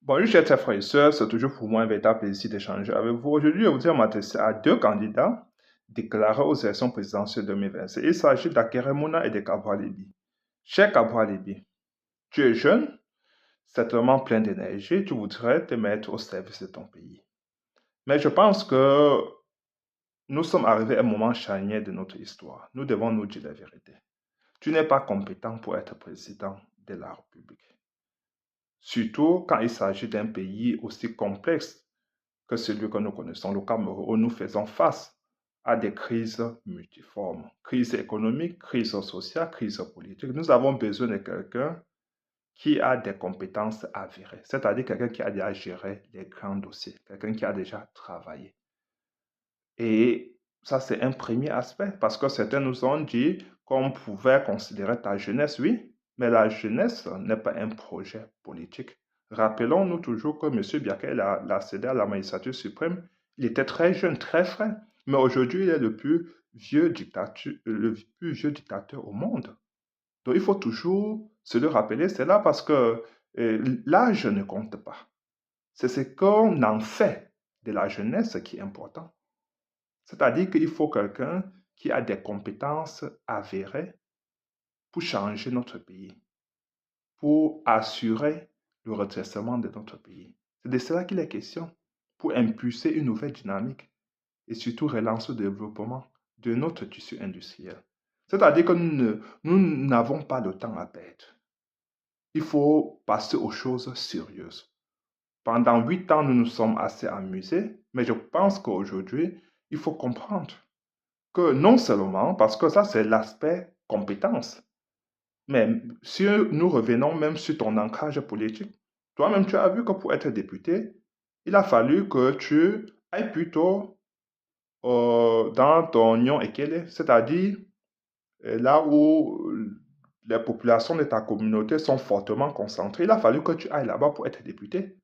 Bonjour, chers frères et sœurs, c'est toujours pour moi un véritable plaisir d'échanger avec vous. Aujourd'hui, je voudrais m'adresser à deux candidats déclarés aux élections présidentielles 2025. Il s'agit d'Akeremouna et de Kaboualibi. Cher Kaboualibi, tu es jeune, certainement plein d'énergie, tu voudrais te mettre au service de ton pays. Mais je pense que nous sommes arrivés à un moment charnière de notre histoire. Nous devons nous dire la vérité. Tu n'es pas compétent pour être président de la République. Surtout quand il s'agit d'un pays aussi complexe que celui que nous connaissons, le Cameroun, où nous faisons face à des crises multiformes. Crise économique, crise sociale, crise politique. Nous avons besoin de quelqu'un qui a des compétences avérées, c'est-à-dire quelqu'un qui a déjà géré les grands dossiers, quelqu'un qui a déjà travaillé. Et ça, c'est un premier aspect, parce que certains nous ont dit qu'on pouvait considérer ta jeunesse, oui, mais la jeunesse n'est pas un projet politique. Rappelons-nous toujours que M. Biaké a cédé à la magistrature suprême. Il était très jeune, très frais, mais aujourd'hui, il est le plus vieux dictateur au monde. Donc, il faut toujours se le rappeler, c'est là parce que l'âge ne compte pas. C'est ce qu'on en fait de la jeunesse qui est important. C'est-à-dire qu'il faut quelqu'un qui a des compétences avérées pour changer notre pays, pour assurer le redressement de notre pays. C'est de cela qu'il est question, pour impulser une nouvelle dynamique et surtout relancer le développement de notre tissu industriel. C'est-à-dire que nous n'avons pas de temps à perdre. Il faut passer aux choses sérieuses. Pendant 8 ans, nous nous sommes assez amusés, mais je pense qu'aujourd'hui, il faut comprendre que non seulement, parce que ça c'est l'aspect compétence, mais si nous revenons même sur ton ancrage politique, toi-même tu as vu que pour être député, il a fallu que tu ailles plutôt dans ton union équelée, c'est-à-dire là où les populations de ta communauté sont fortement concentrées, il a fallu que tu ailles là-bas pour être député,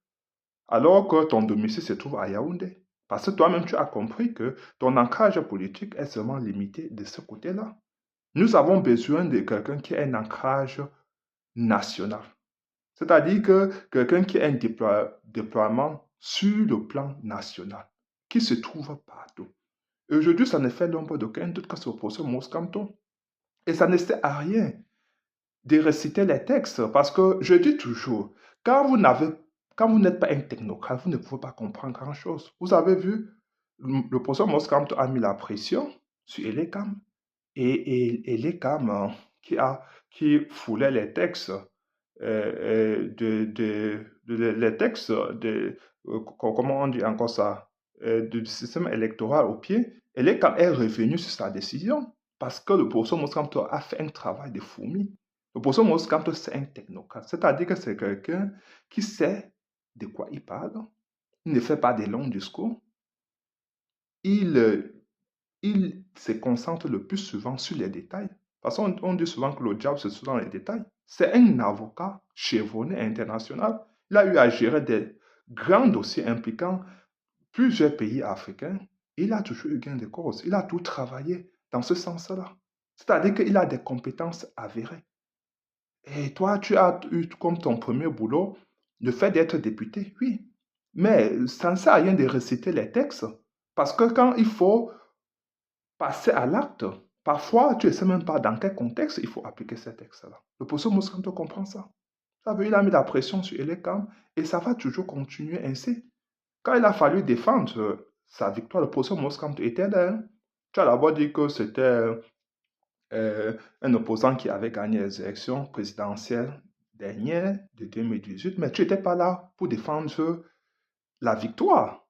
alors que ton domicile se trouve à Yaoundé. Parce que toi-même, tu as compris que ton ancrage politique est seulement limité de ce côté-là. Nous avons besoin de quelqu'un qui a un ancrage national. C'est-à-dire que quelqu'un qui a un déploiement sur le plan national, qui se trouve partout. Et aujourd'hui, ça ne fait l'ombre d'aucun doute que c'est au procès Moscanton. Et ça ne sert à rien de réciter les textes, parce que je dis toujours, quand vous n'avez, quand vous n'êtes pas un technocrate, vous ne pouvez pas comprendre grand-chose. Vous avez vu, le professeur Moscanto a mis la pression sur Elekam, et Elekam qui foulait les textes, les textes comment on dit encore ça, du système électoral au pied, Elekam est revenu sur sa décision, parce que le professeur Moscanto a fait un travail de fourmi. Le professeur Moscanto, c'est un technocrate, c'est-à-dire que c'est quelqu'un qui sait de quoi il parle, il ne fait pas des longs discours, il se concentre le plus souvent sur les détails. Parce qu'on dit souvent que le diable se trouve dans les détails. C'est un avocat chevronné international. Il a eu à gérer des grands dossiers impliquant plusieurs pays africains. Et il a toujours eu gain de cause. Il a tout travaillé dans ce sens-là. C'est-à-dire qu'il a des compétences avérées. Et toi, tu as eu comme ton premier boulot le fait d'être député, oui. Mais ça ne sert à rien de réciter les textes. Parce que quand il faut passer à l'acte, parfois tu ne sais même pas dans quel contexte il faut appliquer ces textes-là. Le professeur Moscanto comprend ça. Ça veut dire qu'il a mis la pression sur Elekam et ça va toujours continuer ainsi. Quand il a fallu défendre sa victoire, le professeur Moscanto était là, hein. Tu as d'abord dit que c'était un opposant qui avait gagné les élections présidentielles dernières de 2018, mais tu n'étais pas là pour défendre la victoire.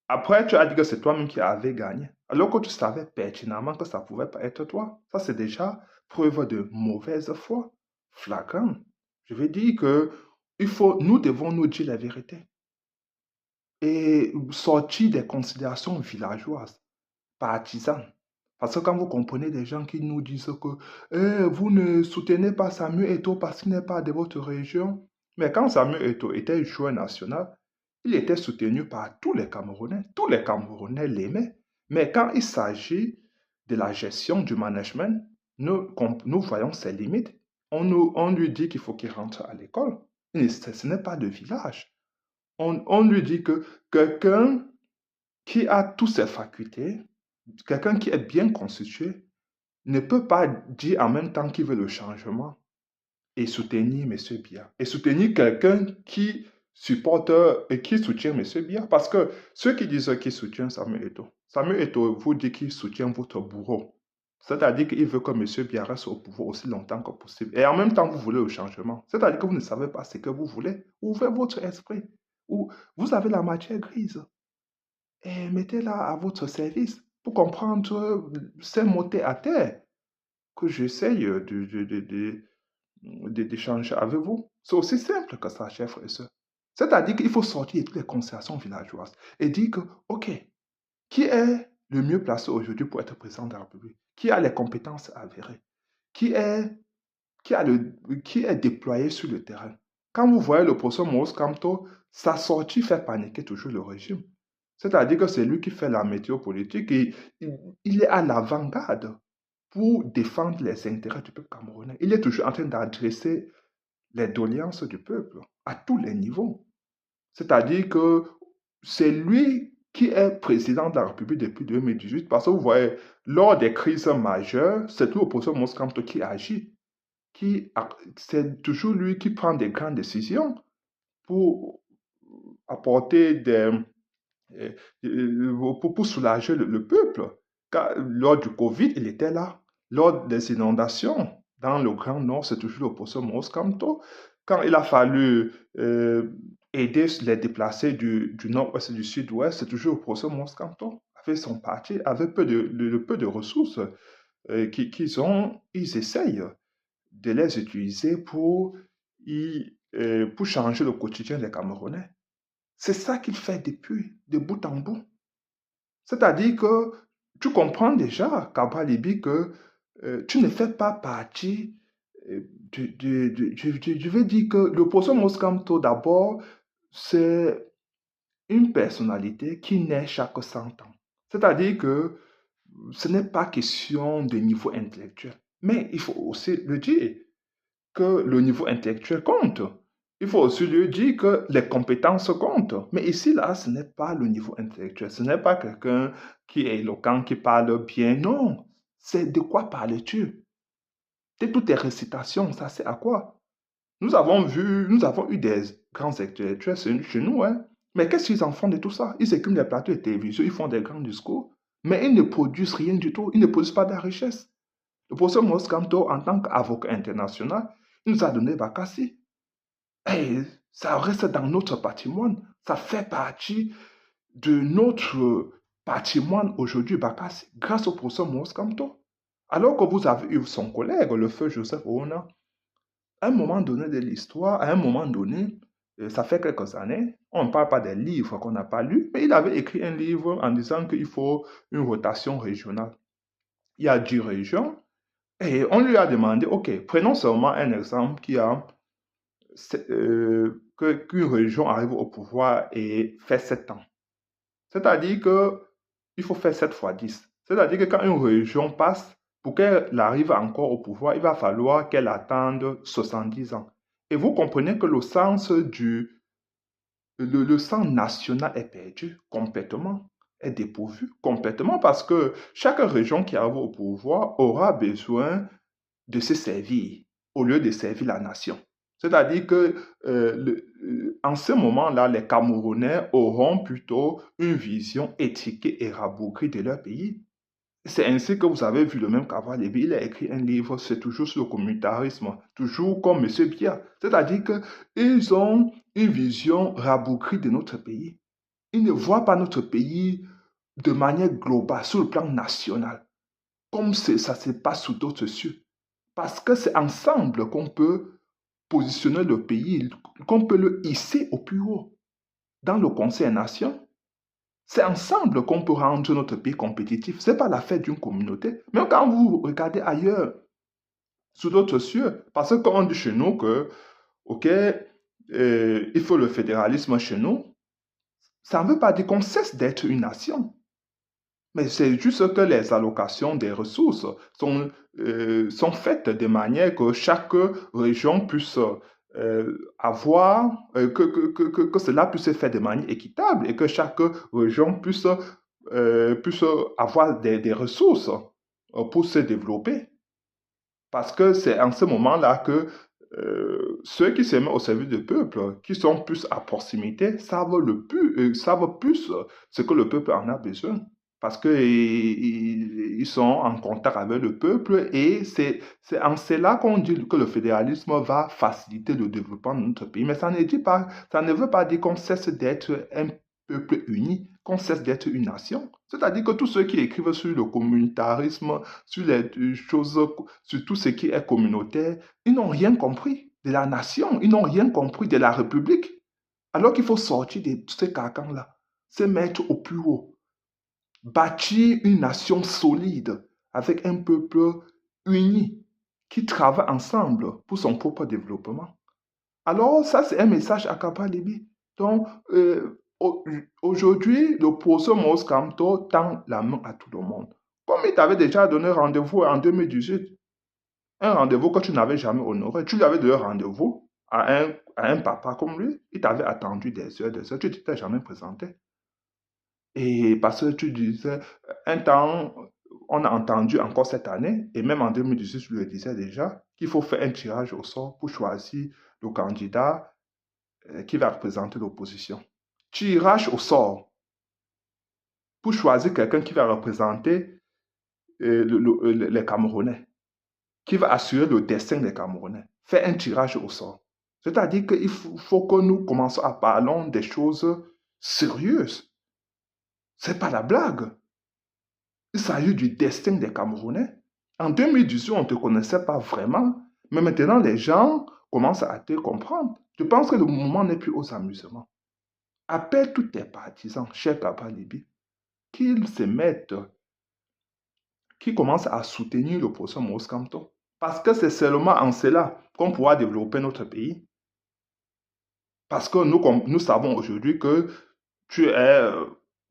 Après, tu as dit que c'est toi-même qui avais gagné, alors que tu savais pertinemment que ça ne pouvait pas être toi. Ça, c'est déjà preuve de mauvaise foi, flagrant. Je veux dire que nous devons nous dire la vérité et sortir des considérations villageoises, partisanes. Parce que quand vous comprenez des gens qui nous disent que vous ne soutenez pas Samuel Eto'o parce qu'il n'est pas de votre région, mais quand Samuel Eto'o était joueur national, il était soutenu par tous les Camerounais. Tous les Camerounais l'aimaient. Mais quand il s'agit de la gestion du management, nous voyons ses limites. On lui dit qu'il faut qu'il rentre à l'école. Ce n'est pas de village. On lui dit que quelqu'un qui a toutes ses facultés, quelqu'un qui est bien constitué, ne peut pas dire en même temps qu'il veut le changement et soutenir M. Biya. Et soutenir quelqu'un qui supporte et qui soutient M. Biya. Parce que ceux qui disent qu'ils soutiennent Samuel Eto'o vous dit qu'il soutient votre bourreau. C'est-à-dire qu'il veut que M. Biya reste au pouvoir aussi longtemps que possible. Et en même temps, vous voulez le changement. C'est-à-dire que vous ne savez pas ce que vous voulez. Ouvrez votre esprit. Ou vous avez la matière grise et mettez-la à votre service pour comprendre ces mots à terre que j'essaye d'échanger avec vous. C'est aussi simple que ça, chers frères et sœurs. C'est-à-dire qu'il faut sortir de toutes les conversations villageoises et dire que, OK, qui est le mieux placé aujourd'hui pour être président de la République? Qui a les compétences avérées? Qui est, qui est déployé sur le terrain? Quand vous voyez le professeur Maurice Kamto, sa sortie fait paniquer toujours le régime. C'est-à-dire que c'est lui qui fait la météo politique et il est à l'avant-garde pour défendre les intérêts du peuple camerounais. Il est toujours en train d'adresser les doléances du peuple à tous les niveaux. C'est-à-dire que c'est lui qui est président de la République depuis 2018 parce que vous voyez, lors des crises majeures, c'est tout le professeur Moskamto qui agit. C'est toujours lui qui prend des grandes décisions pour apporter pour soulager le peuple. Lors du Covid, il était là. Lors des inondations dans le Grand Nord, c'est toujours le professeur Maurice Kamto. Quand il a fallu aider les déplacés du nord-ouest et du sud-ouest, c'est toujours le professeur Maurice Kamto. Avec son parti, avec peu de ressources ils essayent de les utiliser pour changer le quotidien des Camerounais. C'est ça qu'il fait depuis, de bout en bout. C'est-à-dire que tu comprends déjà, Kabalibi, que tu ne fais pas partie je veux dire que le professeur Moskamto, d'abord, c'est une personnalité qui naît chaque 100 ans. C'est-à-dire que ce n'est pas question de niveau intellectuel. Mais il faut aussi le dire que le niveau intellectuel compte. Il faut aussi lui dire que les compétences comptent. Mais ici, là, ce n'est pas le niveau intellectuel. Ce n'est pas quelqu'un qui est éloquent, qui parle bien. Non. C'est de quoi parles-tu? Toutes tes récitations, ça c'est à quoi? Nous avons eu des grands intellectuels chez nous, hein. Mais qu'est-ce qu'ils en font de tout ça? Ils écument les plateaux de télévision, ils font des grands discours, mais ils ne produisent rien du tout. Ils ne produisent pas de la richesse. Le professeur Moskamto, en tant qu'avocat international, il nous a donné Bakassi. Et ça reste dans notre patrimoine. Ça fait partie de notre patrimoine aujourd'hui, Bakassi, grâce au professeur Moskamto. Alors que vous avez eu son collègue, le feu Joseph Oona, à un moment donné de l'histoire, à un moment donné, ça fait quelques années, on ne parle pas des livres qu'on n'a pas lus, mais il avait écrit un livre en disant qu'il faut une rotation régionale. Il y a 10 régions, et on lui a demandé, OK, prenons seulement un exemple qu'une région arrive au pouvoir et fait 7 ans. C'est-à-dire qu'il faut faire 7 fois 10. C'est-à-dire que quand une région passe, pour qu'elle arrive encore au pouvoir, il va falloir qu'elle attende 70 ans. Et vous comprenez que le sens le sens national est perdu complètement, est dépourvu complètement parce que chaque région qui arrive au pouvoir aura besoin de se servir au lieu de servir la nation. C'est-à-dire que en ce moment-là, les Camerounais auront plutôt une vision étiquée et rabougrie de leur pays. C'est ainsi que vous avez vu le même Cavalier. Il a écrit un livre, c'est toujours sur le communautarisme, toujours comme M. Biya. C'est-à-dire qu'ils ont une vision rabougrie de notre pays. Ils ne voient pas notre pays de manière globale, sur le plan national, comme ça se passe sous d'autres cieux. Parce que c'est ensemble qu'on peut positionner le pays, qu'on peut le hisser au plus haut. Dans le Conseil des Nations, c'est ensemble qu'on peut rendre notre pays compétitif. Ce n'est pas l'affaire d'une communauté. Même quand vous regardez ailleurs, sous d'autres cieux, parce que quand on dit chez nous que, OK, il faut le fédéralisme chez nous, ça ne veut pas dire qu'on cesse d'être une nation. Mais c'est juste que les allocations des ressources sont faites de manière que chaque région puisse que cela puisse se faire de manière équitable et que chaque région puisse avoir des ressources pour se développer. Parce que c'est en ce moment-là que ceux qui se mettent au service du peuple, qui sont plus à proximité, savent plus ce que le peuple en a besoin. Parce qu'ils sont en contact avec le peuple et c'est en cela qu'on dit que le fédéralisme va faciliter le développement de notre pays. Mais ça ne veut pas dire qu'on cesse d'être un peuple uni, qu'on cesse d'être une nation. C'est-à-dire que tous ceux qui écrivent sur le communautarisme, sur les choses, sur tout ce qui est communautaire, ils n'ont rien compris de la nation, ils n'ont rien compris de la République. Alors qu'il faut sortir de tous ces carcans-là, se mettre au plus haut, bâtir une nation solide avec un peuple uni qui travaille ensemble pour son propre développement. Alors, ça, c'est un message à Kapa Libi. Donc, aujourd'hui, le professeur Maurice Kamto tend la main à tout le monde. Comme il t'avait déjà donné rendez-vous en 2018, un rendez-vous que tu n'avais jamais honoré. Tu lui avais donné rendez-vous à un papa comme lui. Il t'avait attendu des heures. Tu ne t'étais jamais présenté. Et parce que tu disais, un temps, on a entendu encore cette année, et même en 2018, je le disais déjà, qu'il faut faire un tirage au sort pour choisir le candidat qui va représenter l'opposition. Tirage au sort pour choisir quelqu'un qui va représenter les Camerounais, qui va assurer le destin des Camerounais. Faire un tirage au sort. C'est-à-dire qu'il faut que nous commençons à parler des choses sérieuses. C'est pas la blague. Il s'agit du destin des Camerounais. En 2018, on ne te connaissait pas vraiment, mais maintenant, les gens commencent à te comprendre. Je pense que le moment n'est plus aux amusements. Appelle tous tes partisans, cher Papa Libi, qu'ils se mettent, qu'ils commencent à soutenir le professeur Maurice Kamto. Parce que c'est seulement en cela qu'on pourra développer notre pays. Parce que nous savons aujourd'hui que tu es,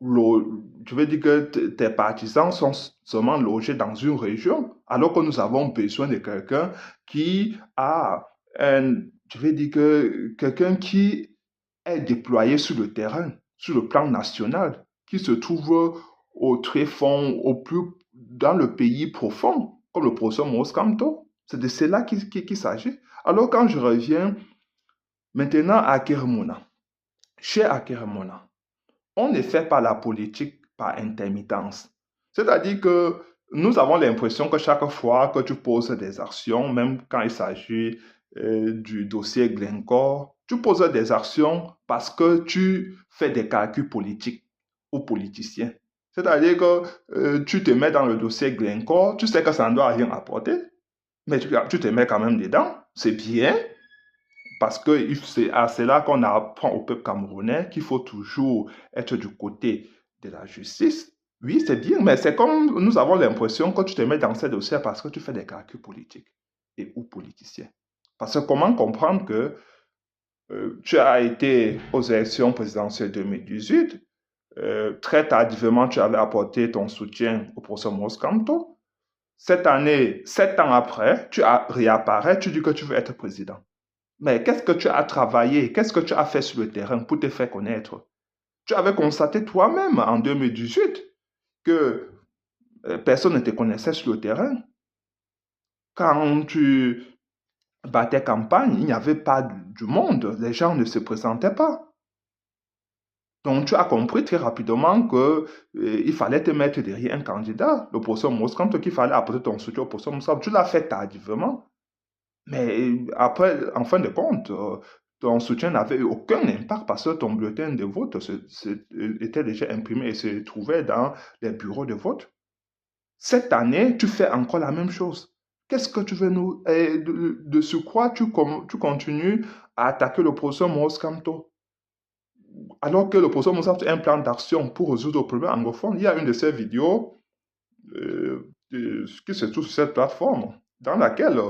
je veux dire que tes partisans sont seulement logés dans une région, alors que nous avons besoin de quelqu'un qui a je veux dire que quelqu'un qui est déployé sur le terrain, sur le plan national, qui se trouve au tréfonds, dans le pays profond, comme le professeur Maurice Kamto. C'est de cela qu'il s'agit. Alors quand je reviens maintenant à Kermona, chez Akermona, on ne fait pas la politique par intermittence. C'est-à-dire que nous avons l'impression que chaque fois que tu poses des actions, même quand il s'agit du dossier Glencore, tu poses des actions parce que tu fais des calculs politiques ou politiciens. C'est-à-dire que tu te mets dans le dossier Glencore, tu sais que ça ne doit rien apporter, mais tu te mets quand même dedans. C'est bien, parce que c'est à cela qu'on apprend au peuple camerounais qu'il faut toujours être du côté de la justice. Oui, c'est bien, mais c'est comme nous avons l'impression que tu te mets dans ces dossiers parce que tu fais des calculs politiques et ou politiciens. Parce que comment comprendre que tu as été aux élections présidentielles 2018, très tardivement tu avais apporté ton soutien au professeur Maurice Kamto. Cette année, 7 ans après, tu réapparais, tu dis que tu veux être président. Mais qu'est-ce que tu as travaillé, qu'est-ce que tu as fait sur le terrain pour te faire connaître? Tu avais constaté toi-même en 2018 que personne ne te connaissait sur le terrain. Quand tu battais campagne, il n'y avait pas du monde, les gens ne se présentaient pas. Donc tu as compris très rapidement qu'il fallait te mettre derrière un candidat, le professeur Maurice Kamto, qu'il fallait apporter ton soutien au professeur Maurice Kamto. Tu l'as fait tardivement. Mais après, en fin de compte, ton soutien n'avait eu aucun impact parce que ton bulletin de vote était déjà imprimé et se trouvait dans les bureaux de vote. Cette année, tu fais encore la même chose. Qu'est-ce que tu veux nous... Et de ce quoi tu continues à attaquer le professeur Maurice Kamto? Alors que le professeur Maurice Kamto a un plan d'action pour résoudre le problème anglophone. Il y a une de ces vidéos qui se trouve sur cette plateforme dans laquelle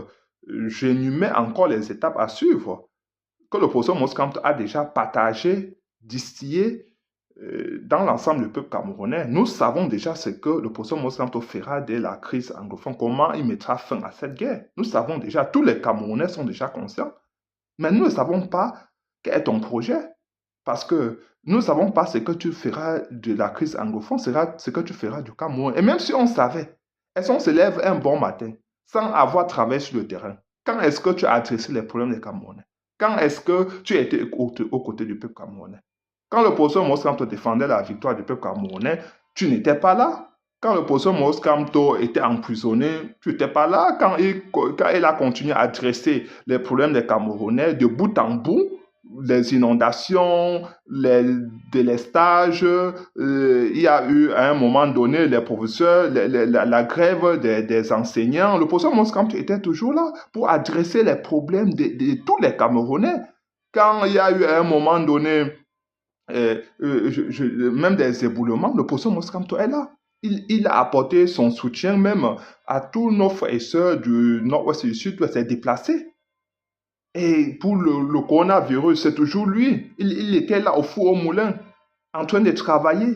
j'énumère encore les étapes à suivre que le professeur Maurice Kamto a déjà partagé, distillé dans l'ensemble du peuple camerounais. Nous savons déjà ce que le professeur Maurice Kamto fera de la crise anglophone, comment il mettra fin à cette guerre. Nous savons déjà, tous les Camerounais sont déjà conscients. Mais nous ne savons pas quel est ton projet. Parce que nous ne savons pas ce que tu feras de la crise anglophone, sera ce que tu feras du Cameroun. Et même si on savait, est-ce qu'on se lève un bon matin sans avoir travaillé sur le terrain? Quand est-ce que tu as adressé les problèmes des Camerounais? Quand est-ce que tu étais aux côtés du peuple camerounais? Quand le professeur Maurice Kamto défendait la victoire du peuple camerounais, tu n'étais pas là. Quand le professeur Maurice Kamto était emprisonné, tu n'étais pas là. Quand il a continué à adresser les problèmes des Camerounais de bout en bout, les inondations, les délestages, il y a eu à un moment donné les professeurs, la grève des enseignants. Le professeur Moscamp était toujours là pour adresser les problèmes de tous les Camerounais. Quand il y a eu à un moment donné même des éboulements, le professeur Moscamp est là. Il a apporté son soutien même à tous nos frères et sœurs du nord-ouest et du sud-ouest, s'est déplacé. Et pour le coronavirus, c'est toujours lui. Il était là au four au moulin, en train de travailler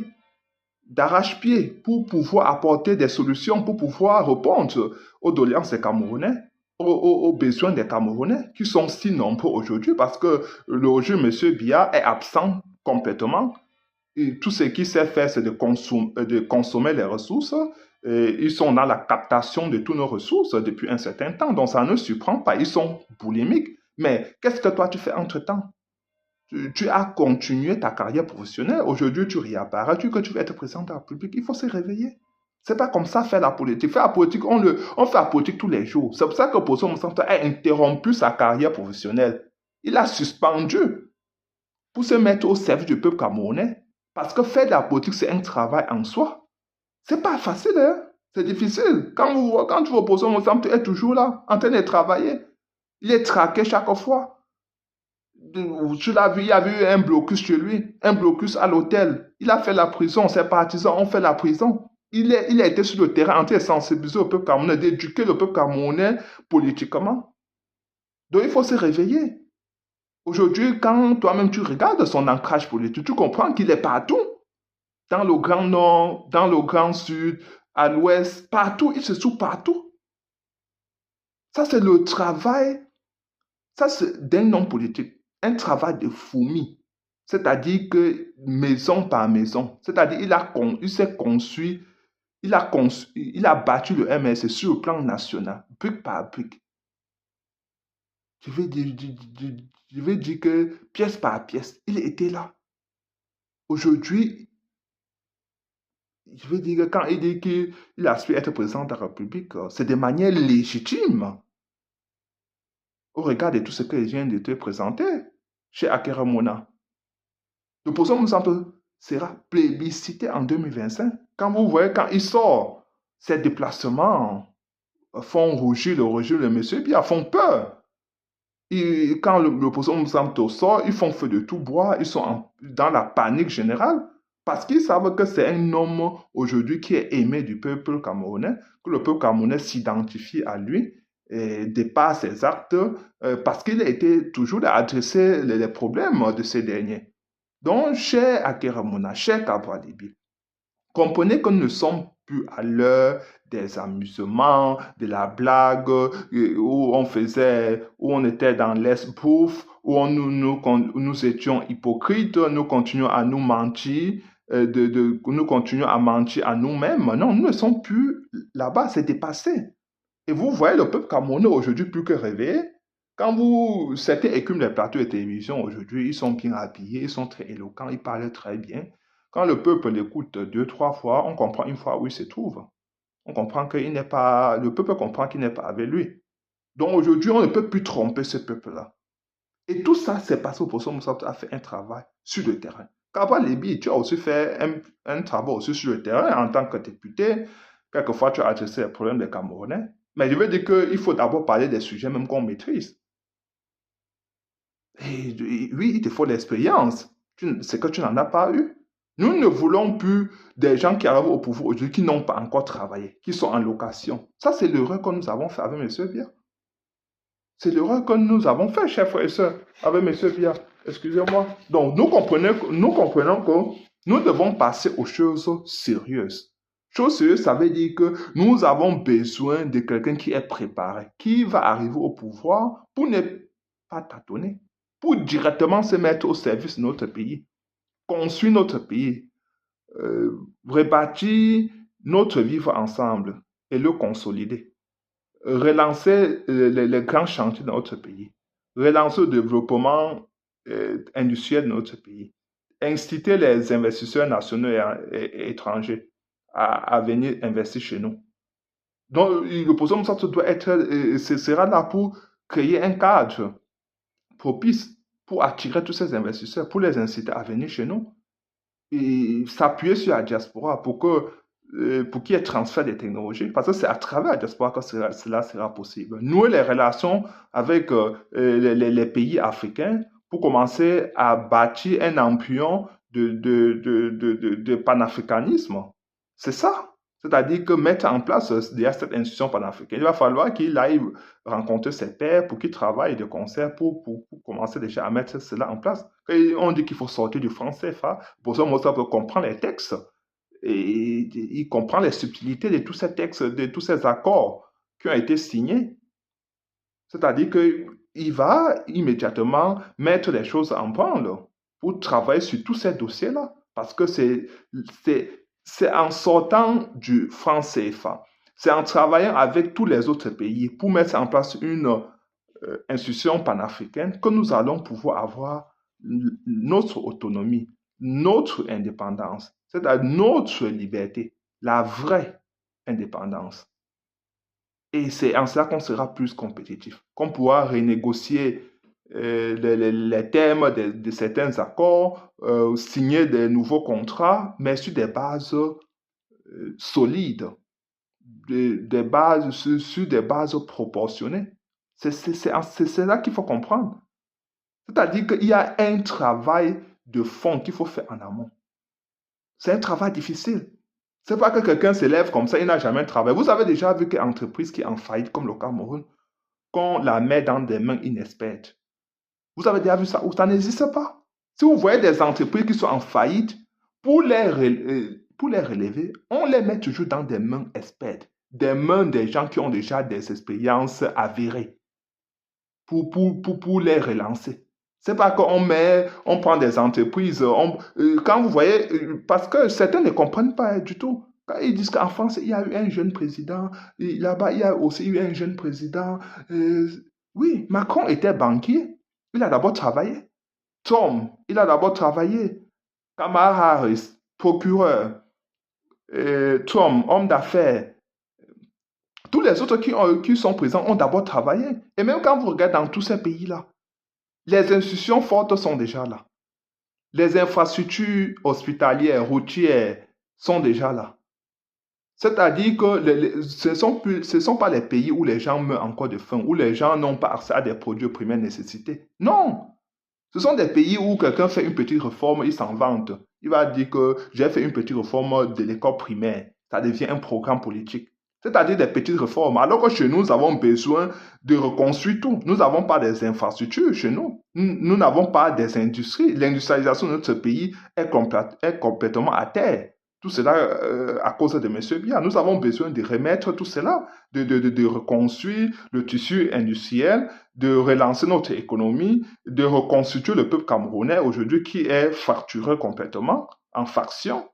d'arrache-pied pour pouvoir apporter des solutions, pour pouvoir répondre aux doléances des Camerounais, aux besoins des Camerounais, qui sont si nombreux aujourd'hui parce que le jeu M. Biya est absent complètement. Et tout ce qu'il sait faire, c'est de consommer les ressources. Et ils sont dans la captation de toutes nos ressources depuis un certain temps. Donc, ça ne surprend pas. Ils sont boulimiques. Mais qu'est-ce que toi, tu fais entre-temps? Tu as continué ta carrière professionnelle. Aujourd'hui, tu réapparais. Tu veux être président de la République. Il faut se réveiller. C'est pas comme ça faire la politique. Faire la politique, on fait la politique tous les jours. C'est pour ça que Poso Moussanta a interrompu sa carrière professionnelle. Il a suspendu pour se mettre au service du peuple camerounais. Parce que faire de la politique, c'est un travail en soi. C'est pas facile, hein? C'est difficile. Quand tu vois Poso Moussanta, tu es toujours là, en train de travailler. Il est traqué chaque fois. Tu l'as vu, il y a eu un blocus chez lui, un blocus à l'hôtel. Il a fait la prison, ses partisans ont fait la prison. Il a été sur le terrain en train de sensibiliser le peuple camerounais, d'éduquer le peuple camerounais politiquement. Donc il faut se réveiller. Aujourd'hui, quand toi-même tu regardes son ancrage politique, tu comprends qu'il est partout. Dans le Grand Nord, dans le Grand Sud, à l'Ouest, partout, il se trouve partout. Ça, c'est le travail, ça c'est d'un homme politique, un travail de fourmi. C'est-à-dire que maison par maison, c'est-à-dire il s'est construit, il a battu le MS sur le plan national, brique par brique. Je vais dire, je vais dire que pièce par pièce, il était là. Aujourd'hui, je veux dire que quand il dit qu'il aspire être président de la République, c'est de manière légitime au regard de tout ce que je viens de te présenter chez Akera Mona. Le président Moussampe sera plébiscité en 2025. Quand vous voyez, quand il sort, ses déplacements font rougir le régime de M. Biya, font peur. Et quand le président Moussampe sort, ils font feu de tout bois, ils sont dans la panique générale. Parce qu'ils savent que c'est un homme aujourd'hui qui est aimé du peuple camerounais, que le peuple camerounais s'identifie à lui et dépasse ses actes, parce qu'il a été toujours à adresser les problèmes de ces derniers. Donc, cher Akeramona, cher Kabwalibi, comprenez que nous ne sommes plus à l'heure des amusements, de la blague, où on était dans l'esbrouf, où nous étions hypocrites, nous continuons à nous mentir, nous continuons à mentir à nous-mêmes. Non, nous ne sommes plus là-bas, c'est dépassé. Et vous voyez le peuple camerounais aujourd'hui plus que réveillé. Quand certains écument les plateaux de télévision aujourd'hui, ils sont bien habillés, ils sont très éloquents, ils parlent très bien. Quand le peuple l'écoute deux, trois fois, on comprend une fois où il se trouve. On comprend qu'il n'est pas, le peuple comprend qu'il n'est pas avec lui. Donc aujourd'hui, on ne peut plus tromper ce peuple-là. Et tout ça, c'est parce que Poso Moussa a fait un travail sur le terrain. Kaba Lébi, tu as aussi fait un travail aussi sur le terrain en tant que député. Quelquefois, tu as adressé les problèmes des Camerounais. Mais je veux dire qu'il faut d'abord parler des sujets même qu'on maîtrise. Et oui, il te faut l'expérience. C'est que tu n'en as pas eu. Nous ne voulons plus des gens qui arrivent au pouvoir aujourd'hui qui n'ont pas encore travaillé, qui sont en location. Ça, c'est l'erreur que nous avons fait avec M. Biya. C'est l'erreur que nous avons fait, chers frères et sœurs, avec M. Biya. Excusez-moi. Donc, nous comprenons que nous devons passer aux choses sérieuses. Chose sérieuse, ça veut dire que nous avons besoin de quelqu'un qui est préparé, qui va arriver au pouvoir pour ne pas tâtonner, pour directement se mettre au service de notre pays, construire notre pays, rebâtir notre vivre ensemble et le consolider, relancer les grands chantiers de notre pays, relancer le développement industriel de notre pays, inciter les investisseurs nationaux et étrangers à venir investir chez nous. Donc, le programme ça doit être, ce sera là pour créer un cadre propice pour attirer tous ces investisseurs, pour les inciter à venir chez nous et s'appuyer sur la diaspora pour qu'il y ait transfert des technologies, parce que c'est à travers la diaspora que cela sera possible. Nouer les relations avec les pays africains pour commencer à bâtir un embryon de panafricanisme. C'est ça. C'est-à-dire que mettre en place déjà cette institution panafricaine, il va falloir qu'il aille rencontrer ses pairs pour qu'ils travaillent de concert pour commencer déjà à mettre cela en place. Et on dit qu'il faut sortir du franc CFA. Pour ça, Mozart peut comprendre les textes et il comprend les subtilités de tous ces textes, de tous ces accords qui ont été signés. C'est-à-dire qu'il va immédiatement mettre les choses en branle pour travailler sur tous ces dossiers-là. Parce que c'est en sortant du franc CFA, c'est en travaillant avec tous les autres pays pour mettre en place une institution panafricaine que nous allons pouvoir avoir notre autonomie, notre indépendance, c'est-à-dire notre liberté, la vraie indépendance. Et c'est en cela qu'on sera plus compétitif, qu'on pourra renégocier les termes de certains accords, signer des nouveaux contrats, mais sur des bases solides, sur des bases proportionnées. C'est cela qu'il faut comprendre. C'est-à-dire qu'il y a un travail de fond qu'il faut faire en amont. C'est un travail difficile. C'est pas que quelqu'un se lève comme ça, il n'a jamais travaillé. Vous avez déjà vu qu'une entreprise qui est en faillite comme le Cameroun, qu'on la met dans des mains inexpertes. Vous avez déjà vu ça ou ça n'existe pas. Si vous voyez des entreprises qui sont en faillite, pour les relever, on les met toujours dans des mains expertes, des mains des gens qui ont déjà des expériences avérées pour les relancer. C'est pas on prend des entreprises, quand vous voyez, parce que certains ne comprennent pas du tout. Quand ils disent qu'en France, il y a eu un jeune président, là-bas, il y a aussi eu un jeune président. Oui, Macron était banquier. Il a d'abord travaillé. Tom, il a d'abord travaillé. Kamala Harris, procureur. Tom, homme d'affaires. Tous les autres qui sont présents ont d'abord travaillé. Et même quand vous regardez dans tous ces pays-là, les institutions fortes sont déjà là. Les infrastructures hospitalières, routières sont déjà là. C'est-à-dire que ce ne sont pas les pays où les gens meurent encore de faim, où les gens n'ont pas accès à des produits de première nécessité. Non! Ce sont des pays où quelqu'un fait une petite réforme, il s'en vante. Il va dire que j'ai fait une petite réforme de l'école primaire. Ça devient un programme politique. C'est-à-dire des petites réformes. Alors que chez nous, nous avons besoin de reconstruire tout. Nous n'avons pas des infrastructures chez nous. Nous n'avons pas des industries. L'industrialisation de notre pays est complètement à terre. Tout cela à cause de M. Biya. Nous avons besoin de remettre tout cela, de reconstruire le tissu industriel, de relancer notre économie, de reconstituer le peuple camerounais aujourd'hui qui est fracturé complètement en factions.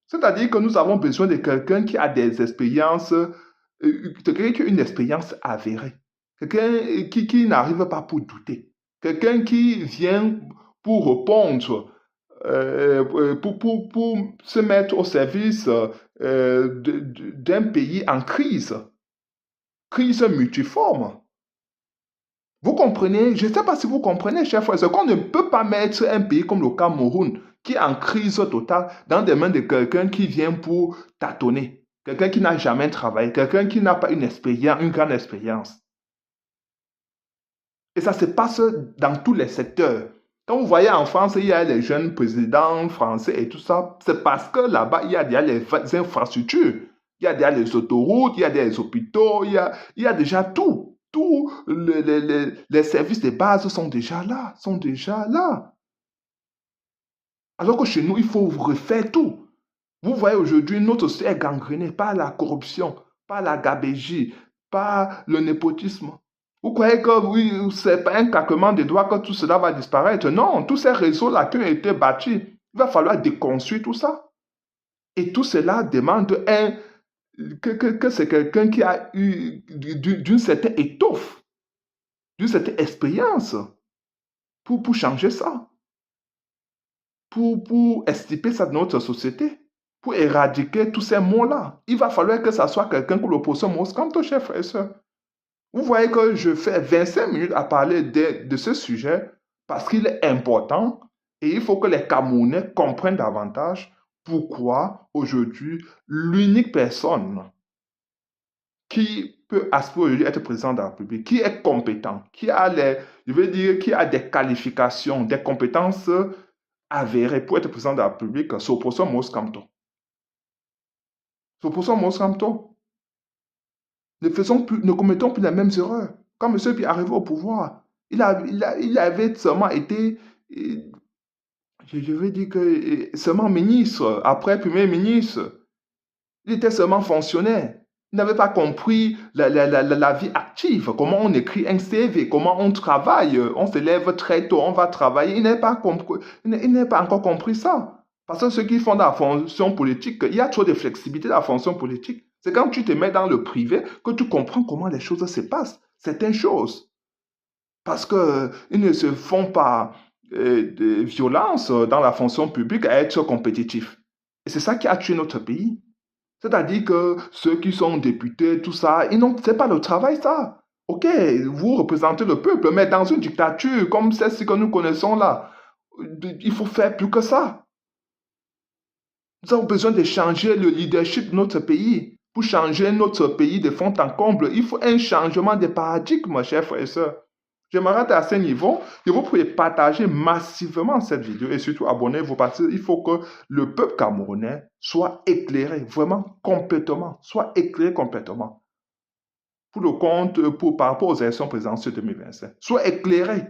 C'est-à-dire que nous avons besoin de quelqu'un qui a des expériences, quelqu'un qui a une expérience avérée, quelqu'un qui n'arrive pas pour douter, quelqu'un qui vient pour répondre, pour se mettre au service d'un pays en crise multiforme. Vous comprenez? Je ne sais pas si vous comprenez, chers frères, c'est qu'on ne peut pas mettre un pays comme le Cameroun, qui est en crise totale, dans des mains de quelqu'un qui vient pour tâtonner, quelqu'un qui n'a jamais travaillé, quelqu'un qui n'a pas une grande expérience. Et ça se passe dans tous les secteurs. Quand vous voyez en France, il y a les jeunes présidents français et tout ça, c'est parce que là-bas, il y a déjà les infrastructures, il y a déjà les autoroutes, il y a des hôpitaux, il y a déjà tout. Tous les services de base sont déjà là, Alors que chez nous, il faut refaire tout. Vous voyez aujourd'hui, notre société est gangrénée par la corruption, par la gabégie, par le népotisme. Vous croyez que oui, c'est pas un claquement des doigts que tout cela va disparaître? Non, tous ces réseaux-là qui ont été bâtis, il va falloir déconstruire tout ça. Et tout cela demande que c'est quelqu'un qui a eu d'une certaine étoffe, d'une certaine expérience pour changer ça, pour extirper ça de notre société, pour éradiquer tous ces mots-là. Il va falloir que ça soit quelqu'un qui le pose mot comme ton chef frère et soeur. Vous voyez que je fais 25 minutes à parler de ce sujet parce qu'il est important et il faut que les Camerounais comprennent davantage pourquoi aujourd'hui l'unique personne qui peut aspirer aujourd'hui être président de la République, qui est compétent, qui a je veux dire, qui a des qualifications, des compétences avérées pour être président de la République, c'est Oposso Mos Kamto. C'est Oposso Mos Kamto. Ne commettons plus les mêmes erreurs. Quand M. Pi est arrivé au pouvoir, il avait seulement été, je veux dire que seulement ministre, après premier ministre. Il était seulement fonctionnaire. Il n'avait pas compris la vie active, comment on écrit un CV, comment on travaille. On se lève très tôt, on va travailler. Il n'a pas encore compris ça. Parce que ceux qui font de la fonction politique, il y a trop de flexibilité dans la fonction politique. C'est quand tu te mets dans le privé que tu comprends comment les choses se passent. Certaines choses. Parce qu'ils ne se font pas de violence dans la fonction publique à être compétitifs. Et c'est ça qui a tué notre pays. C'est-à-dire que ceux qui sont députés, tout ça, c'est pas le travail, ça. Ok, vous représentez le peuple, mais dans une dictature comme celle-ci que nous connaissons là, il faut faire plus que ça. Nous avons besoin de changer le leadership de notre pays. Pour changer notre pays de fond en comble, il faut un changement de paradigme, chers frères et sœurs. Je m'arrête à ce niveau et vous pouvez partager massivement cette vidéo et surtout abonnez-vous parce qu'il faut que le peuple camerounais soit éclairé vraiment complètement, soit éclairé complètement pour le compte, par rapport aux élections présidentielles 2025. Soit éclairé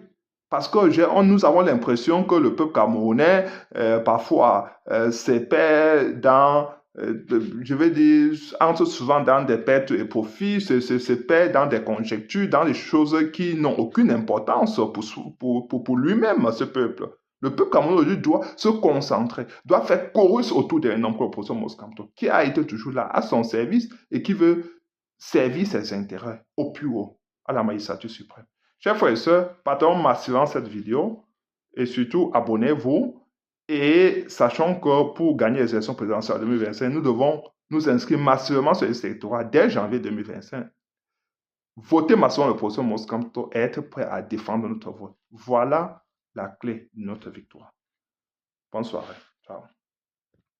parce que nous avons l'impression que le peuple camerounais parfois se perd dans je vais dire, entre souvent dans des pertes et profits, se perd dans des conjectures, dans des choses qui n'ont aucune importance pour lui-même, ce peuple. Le peuple camerounais aujourd'hui doit se concentrer, doit faire chorus autour d'un homme comme Oposso Mos Kamto, qui a été toujours là à son service et qui veut servir ses intérêts au plus haut, à la magistrature suprême. Chers frères et sœurs, partagez massivement cette vidéo et surtout abonnez-vous. Et sachant que pour gagner les élections présidentielles en 2025, nous devons nous inscrire massivement sur les électorats dès janvier 2025. Votez massivement le professeur Mos Kamto et être prêt à défendre notre vote. Voilà la clé de notre victoire. Bonne soirée. Ciao.